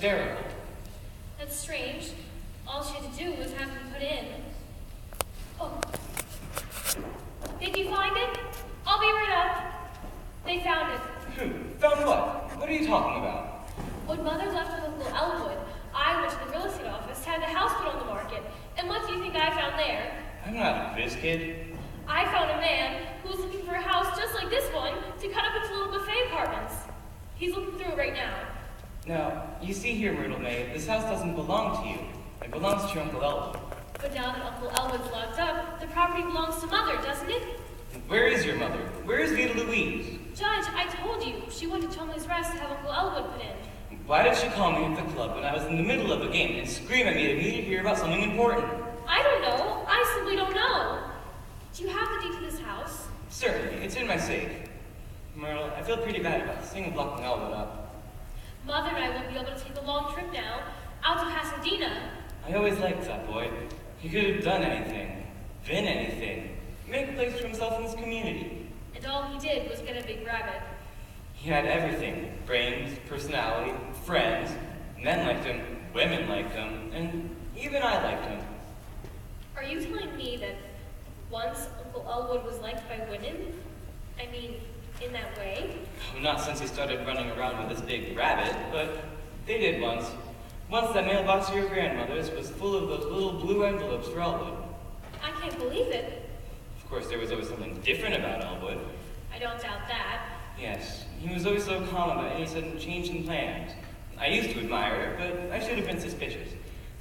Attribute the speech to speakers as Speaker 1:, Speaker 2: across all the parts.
Speaker 1: hysterical.
Speaker 2: That's strange. All she had to do was have him put in. Oh. Did you find it? I'll be right up. They found it.
Speaker 1: Who? Found what? What are you talking about?
Speaker 2: When Mother left with Uncle Elwood, I went to the real estate office to have the house put on the market. And what do you think I found there?
Speaker 1: I'm not a biz kid.
Speaker 2: I found a man who was looking for a house just like this one to cut up into little buffet apartments. He's looking through it right now.
Speaker 1: Now, you see here, Myrtle May, this house doesn't belong to you. It belongs to your Uncle Elwood.
Speaker 2: But now that Uncle Elwood's locked up, the property belongs to Mother, doesn't it?
Speaker 1: Where is your mother? Where is Vita Louise?
Speaker 2: Judge, I told you, she went to Chumley's Rest to have Uncle Elwood put in.
Speaker 1: Why did she call me at the club when I was in the middle of a game and scream at me to meet her here about something important?
Speaker 2: I don't know. I simply don't know. Do you have the deed to this house?
Speaker 1: Certainly. It's in my safe. Myrtle, I feel pretty bad about this thing of locking Elwood up.
Speaker 2: Mother and I won't be able to take a long trip now, out to Pasadena.
Speaker 1: I always liked that boy. He could have done anything, been anything, make a place for himself in this community.
Speaker 2: And all he did was get a big rabbit.
Speaker 1: He had everything. Brains, personality, friends. Men liked him, women liked him, and even I liked him.
Speaker 2: Are you telling me that once Uncle Elwood was liked by women? I mean, in that way?
Speaker 1: Well, not since he started running around with this big rabbit, but they did once. Once that mailbox of your grandmother's was full of those little blue envelopes for Elwood.
Speaker 2: I can't believe it.
Speaker 1: Of course, there was always something different about Elwood.
Speaker 2: I don't doubt that.
Speaker 1: Yes, he was always so calm about any sudden change in plans. I used to admire it, but I should have been suspicious.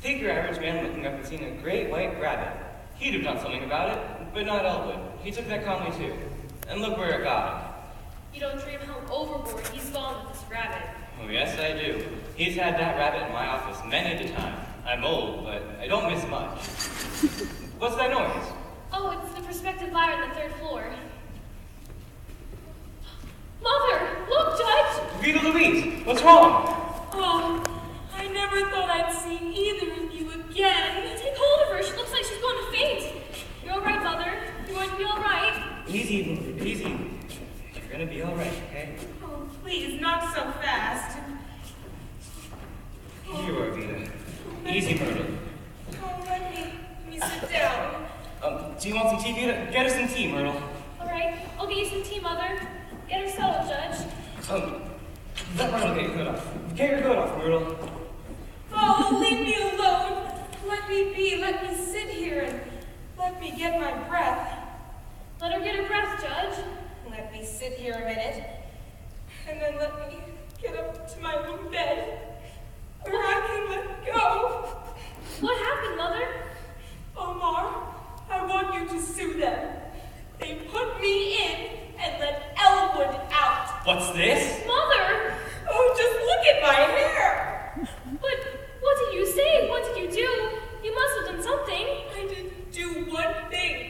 Speaker 1: Think your average man looking up and seeing a great white rabbit. He'd have done something about it, but not Elwood. He took that calmly too. And look where it got him.
Speaker 2: You don't dream how overboard he's gone with this rabbit.
Speaker 1: Oh, yes, I do. He's had that rabbit in my office many a time. I'm old, but I don't miss much. What's that noise?
Speaker 2: Oh, it's the prospective buyer on the third floor. Mother! Look, Judge!
Speaker 1: Vita Louise, what's wrong?
Speaker 3: Oh, I never thought I'd see either of you again.
Speaker 2: Take hold of her. She looks like she's going to faint. You're all right, Mother. You're going to be all right.
Speaker 1: Easy, easy. You're gonna be all right, okay?
Speaker 3: Oh, please, not so fast.
Speaker 1: Here you are, Vita. Easy, Myrtle.
Speaker 3: Oh, let me sit down.
Speaker 1: Do you want some tea, Vita? Get her some tea, Myrtle.
Speaker 2: All right. I'll get you some tea, Mother. Get her settled, Judge.
Speaker 1: Let Myrtle get your hood off. Get your hood off, Myrtle.
Speaker 3: Oh, leave me alone. Let me be. Let me sit here and let me get my breath.
Speaker 2: Let her get her breath, Judge.
Speaker 3: Let me sit here a minute, and then let me get up to my own bed, where I can let go.
Speaker 2: What happened, Mother?
Speaker 3: Omar, I want you to sue them. They put me in and let Elwood out.
Speaker 1: What's this?
Speaker 2: Mother!
Speaker 3: Oh, just look at my hair.
Speaker 2: But what did you say? What did you do? You must have done something.
Speaker 3: I didn't do one thing.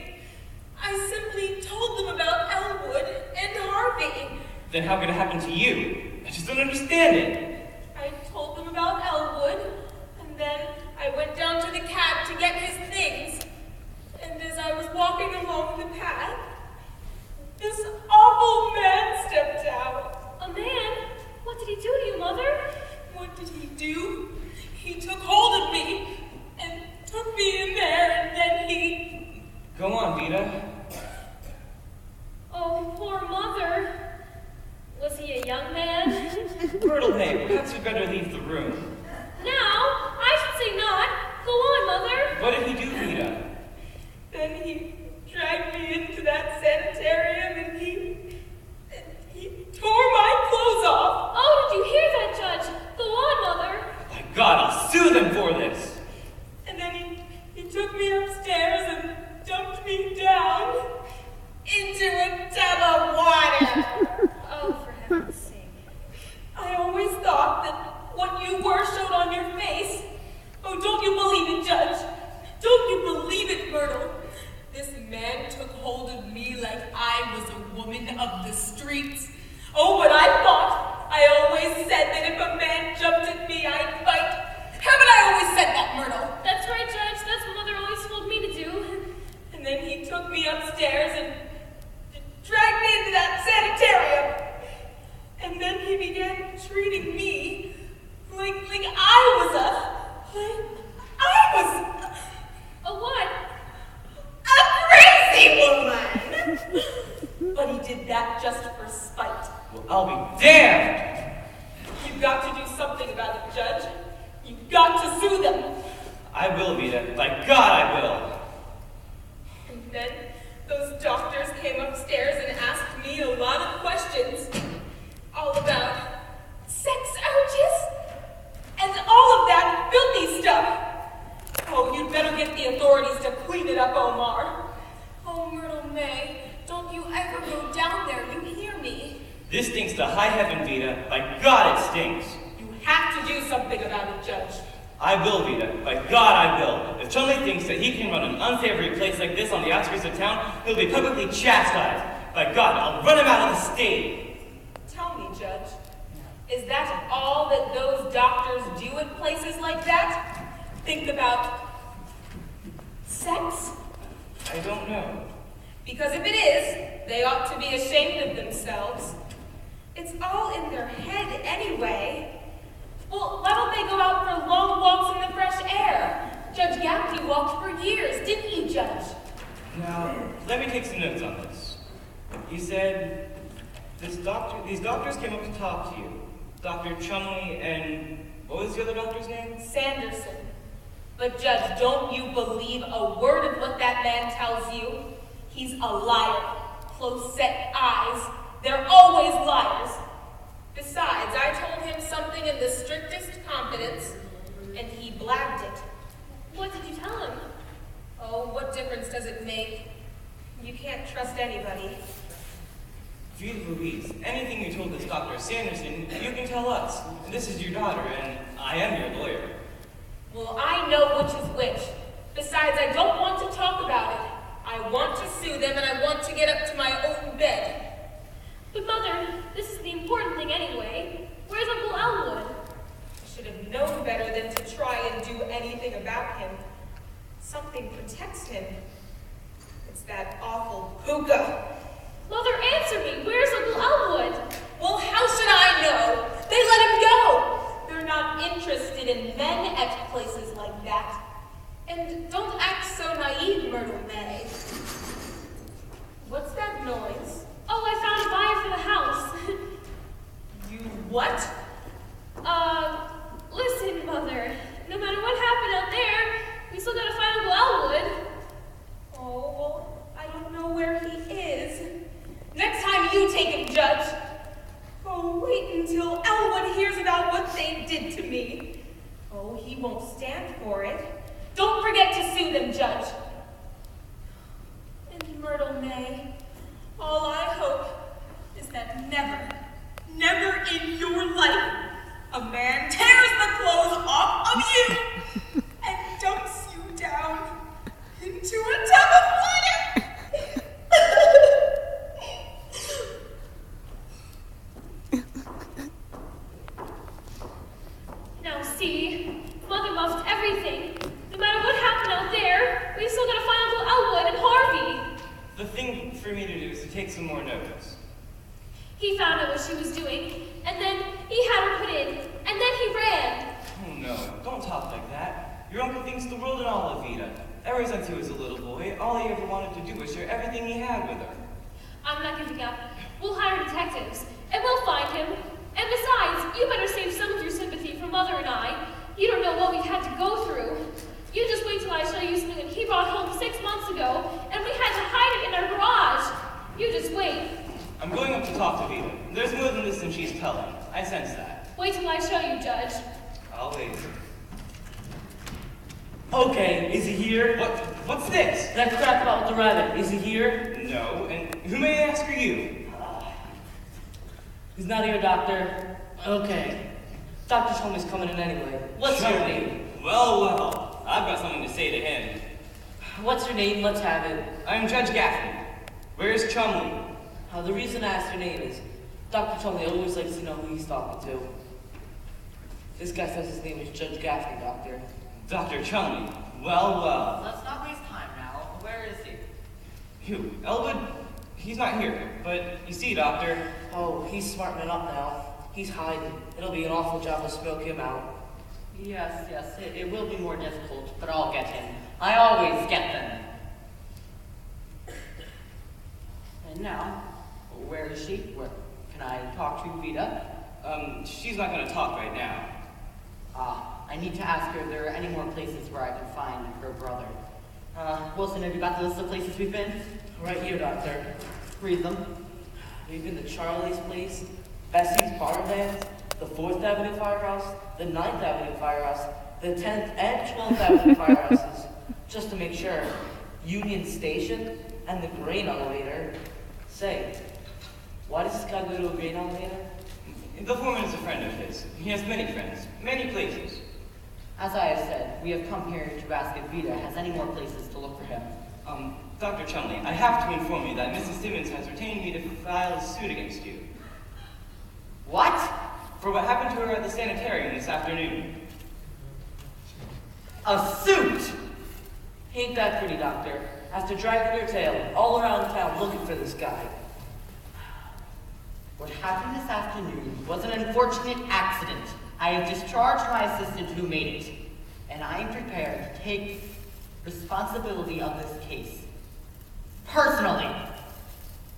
Speaker 3: I simply told them about Elwood and Harvey.
Speaker 1: Then how could it happen to you? I just don't understand it.
Speaker 3: I told them about Elwood, and then I went down to the cab to get his things. And as I was walking along the path, this awful man stepped out.
Speaker 2: A man? What did he do to you, Mother?
Speaker 3: What did he do? He took hold of me and took me in there, and then he...
Speaker 1: Go on, Vita.
Speaker 2: Oh, poor Mother. Was he a young man?
Speaker 1: Myrtle May, perhaps you'd better leave the room.
Speaker 2: Now? I should say not. Go on, Mother.
Speaker 1: What did he do, Vita?
Speaker 3: Then he dragged me into that sanitarium, and he tore my clothes off.
Speaker 2: Oh, did you hear that, Judge? Go on, Mother.
Speaker 1: My God, I'll sue them for this.
Speaker 3: And then he took me upstairs and dumped me down into a tub of water.
Speaker 2: Oh, for heaven's sake.
Speaker 3: I always thought that what you were showed on your face. Oh, don't you believe it, Judge? Don't you believe it, Myrtle? This man took hold of me like I was a woman of the streets. Oh, but I thought. I always said that if a man jumped at me, I'd fight. Haven't I always said that, Myrtle?
Speaker 2: That's right, Judge. That's what Mother always told me to do.
Speaker 3: And then he took me upstairs and dragged me into that sanitarium. And then he began treating me like I did that just for spite.
Speaker 1: Well, I'll be damned!
Speaker 3: You've got to do something about it, Judge. You've got to sue them.
Speaker 1: I will, Vita. By God, I will.
Speaker 3: And then those doctors came upstairs and asked me a lot of questions. All about sex urges and all of that filthy stuff. Oh, you'd better get the authorities to clean it up, Omar. Oh, Myrtle May, don't you ever go down there, you hear me?
Speaker 1: This stinks to high heaven, Vita. By God, it stinks.
Speaker 3: You have to do something about it, Judge.
Speaker 1: I will, Vita. By God, I will. If Chumley thinks that he can run an unsavory place like this on the outskirts of town, he'll be publicly chastised. By God, I'll run him out of the state.
Speaker 3: Tell me, Judge, is that all that those doctors do at places like that? Think about sex?
Speaker 1: I don't know.
Speaker 3: Because if it is, they ought to be ashamed of themselves. It's all in their head anyway. Well, why don't they go out for long walks in the fresh air? Judge Gaffney walked for years, didn't you, Judge?
Speaker 1: Now, let me take some notes on this. You said these doctors came up to talk to you. Dr. Chumley and what was the other doctor's name?
Speaker 3: Sanderson. But Judge, don't you believe a word of what that man tells you? He's a liar. Close-set eyes. They're always liars. Besides, I told him something in the strictest confidence, and he blabbed it.
Speaker 2: What did you tell him?
Speaker 3: Oh, what difference does it make? You can't trust anybody.
Speaker 1: Vita Louise, anything you told this Dr. Sanderson, you can tell us. This is your daughter, and I am your lawyer.
Speaker 3: Well, I know which is which. Besides, I don't want to talk about it. I want to sue them, and I want to get up to my own bed.
Speaker 2: But Mother, this is the important thing anyway. Where's Uncle Elwood?
Speaker 3: I should have known better than to try and do anything about him. Something protects him. It's that awful hookah.
Speaker 2: Mother, answer me. Where's Uncle Elwood?
Speaker 3: Well, how should I know? They let him go. They're not interested in men at places like that. And don't act so naive, Myrtle May. What's that noise?
Speaker 2: Oh, I found a buyer for the house.
Speaker 3: You what?
Speaker 2: Listen, Mother. No matter what happened out there, we still gotta find Uncle Elwood.
Speaker 3: Oh, well, I don't know where he is. Next time you take him, Judge. Oh, wait until Elwood hears about what they did to me. Oh, he won't stand for it. Don't forget to sue them, Judge. And Myrtle May, all I hope is that never in your life, a man tears the clothes off of you and dumps you down into a tub of water.
Speaker 2: Now see, Mother lost everything. No matter what happened out there, we still gotta find Uncle Elwood and Harvey.
Speaker 1: The thing for me to do is to take some more notes.
Speaker 2: He found out what she was doing, and then he had her put in, and then he ran.
Speaker 1: Oh no, don't talk like that. Your uncle thinks the world and all of Vita. Ever since he was a little boy, all he ever wanted to do was share everything he had with her.
Speaker 2: I'm not giving up. We'll hire detectives, and we'll find him. And besides, you better save some of your sympathy for Mother and I. You don't know what we've had to go through. You just wait till I show you something that he brought home 6 months ago, and we had to hide it in our garage. You just wait.
Speaker 1: I'm going up to talk to Vita. There's more than this than she's telling. I sense that.
Speaker 2: Wait till I show you, Judge.
Speaker 1: I'll wait.
Speaker 4: Okay, is he here?
Speaker 1: What's this?
Speaker 4: That crap about the rabbit, is he here?
Speaker 1: No, and who may I ask are you?
Speaker 4: He's not here, Doctor. Okay. Dr. Chumley's coming in anyway. What's your
Speaker 1: Chumley.
Speaker 4: name?
Speaker 1: Well, I've got something to say to him.
Speaker 4: What's your name? Let's have it.
Speaker 1: I'm Judge Gaffney. Where's Chumley?
Speaker 4: The reason I asked your name is Dr. Chumley always likes to know who he's talking to. This guy says his name is Judge Gaffney, Doctor.
Speaker 1: Dr. Chumley. Well.
Speaker 5: Let's not waste time now. Where is he?
Speaker 1: Who? Elwood? He's not here. But you see, Doctor.
Speaker 4: Oh, he's smartening up now. He's hiding. It'll be an awful job to smoke him out.
Speaker 5: Yes, it will be more difficult, but I'll get him. I always get them. And now, Where is she? Where can I talk to Vita?
Speaker 1: She's not going to talk right now.
Speaker 5: I need to ask her if there are any more places where I can find her brother. Wilson, have you got the list of places we've been?
Speaker 4: Right here, Doctor.
Speaker 5: Read them.
Speaker 4: We've been to Charlie's place, Bessie's Barlands, the 4th Avenue Firehouse, the 9th Avenue Firehouse, the 10th and 12th Avenue Firehouses. Just to make sure, Union Station and the grain elevator. Say, why does this guy go to a grain elevator?
Speaker 1: The foreman is a friend of his. He has many friends, many places.
Speaker 5: As I have said, we have come here to ask if Vita has any more places to look for him.
Speaker 1: Dr. Chumley, I have to inform you that Mrs. Simmons has retained me to file a suit against you.
Speaker 5: What?
Speaker 1: For what happened to her at the sanitarium this afternoon.
Speaker 5: A suit!
Speaker 4: Ain't that pretty, Doctor? After dragging your tail all around town looking for this guy.
Speaker 5: What happened this afternoon was an unfortunate accident. I have discharged my assistant who made it, and I am prepared to take responsibility of this case. Personally.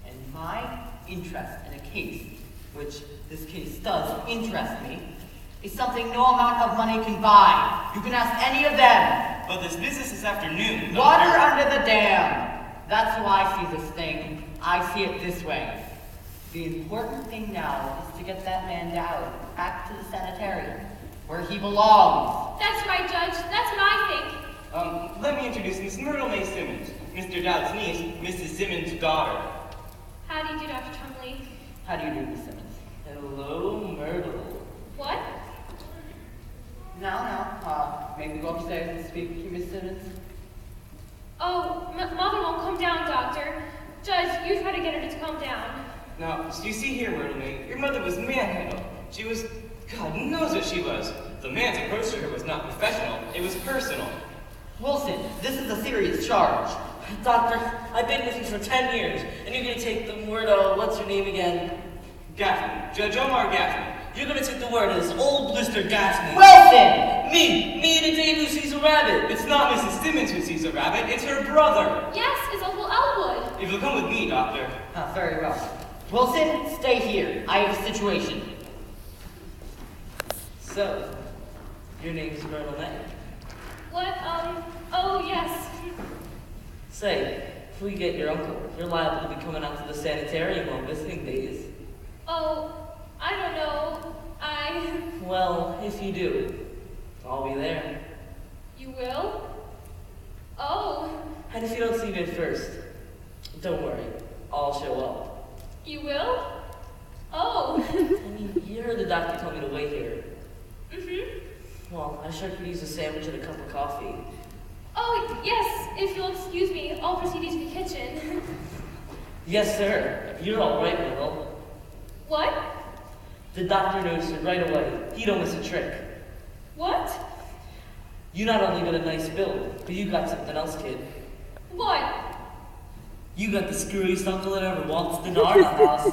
Speaker 5: And my interest in a case, which this case does interest me, is something no amount of money can buy. You can ask any of them.
Speaker 1: But this business this afternoon...
Speaker 5: Water under the dam. That's how I see this thing. I see it this way. The important thing now is to get that man down back to the sanitarium, where he belongs.
Speaker 2: That's right, Judge. That's what I think.
Speaker 1: Let me introduce Miss Myrtle May Simmons, Mr. Dowd's niece, Mrs. Simmons' daughter.
Speaker 2: How do you do, Dr. Chumley?
Speaker 5: How do you do, Miss Simmons?
Speaker 4: Hello, Myrtle.
Speaker 2: What?
Speaker 5: Now, maybe go upstairs and speak to Miss Simmons.
Speaker 2: Oh, Mother won't come down, Doctor. Judge, you try to get her to calm down.
Speaker 1: Now, so you see here, Myrtle May, your mother was manhandled. She was... God knows what she was. The man's approach to her was not professional, it was personal.
Speaker 5: Wilson, this is a serious charge.
Speaker 4: Doctor, I've been with you for 10 years, and you're gonna take the word of, what's your name again?
Speaker 1: Gaffney, Judge Omar Gaffney.
Speaker 4: You're gonna take the word of this old blister Gaffney.
Speaker 5: Wilson!
Speaker 4: Me the Dave who sees a rabbit.
Speaker 1: It's not Mrs. Simmons who sees a rabbit, it's her brother.
Speaker 2: Yes, it's Uncle Elwood.
Speaker 1: If you'll come with me, Doctor.
Speaker 5: Very well. Wilson, stay here. I have a situation.
Speaker 4: So, your name's Myrtle May.
Speaker 2: What, oh, yes.
Speaker 4: Say, if we get your uncle, you're liable to be coming out to the sanitarium on visiting days.
Speaker 2: Oh, I don't know.
Speaker 4: Well, if you do, I'll be there.
Speaker 2: You will? Oh,
Speaker 4: And if you don't see me at first, don't worry, I'll show up.
Speaker 2: you will? Oh.
Speaker 4: I mean, you heard the doctor tell me to wait here.
Speaker 2: Mm-hmm.
Speaker 4: Well, I sure could use a sandwich and a cup of coffee.
Speaker 2: Oh, yes, if you'll excuse me, I'll proceed into the kitchen.
Speaker 4: Yes, sir. You're all right, Myrtle.
Speaker 2: What?
Speaker 4: The doctor noticed it right away. He don't miss a trick.
Speaker 2: What?
Speaker 4: You not only got a nice build, but you got something else, kid.
Speaker 2: What?
Speaker 4: You got the screwiest uncle that ever waltzed in our house.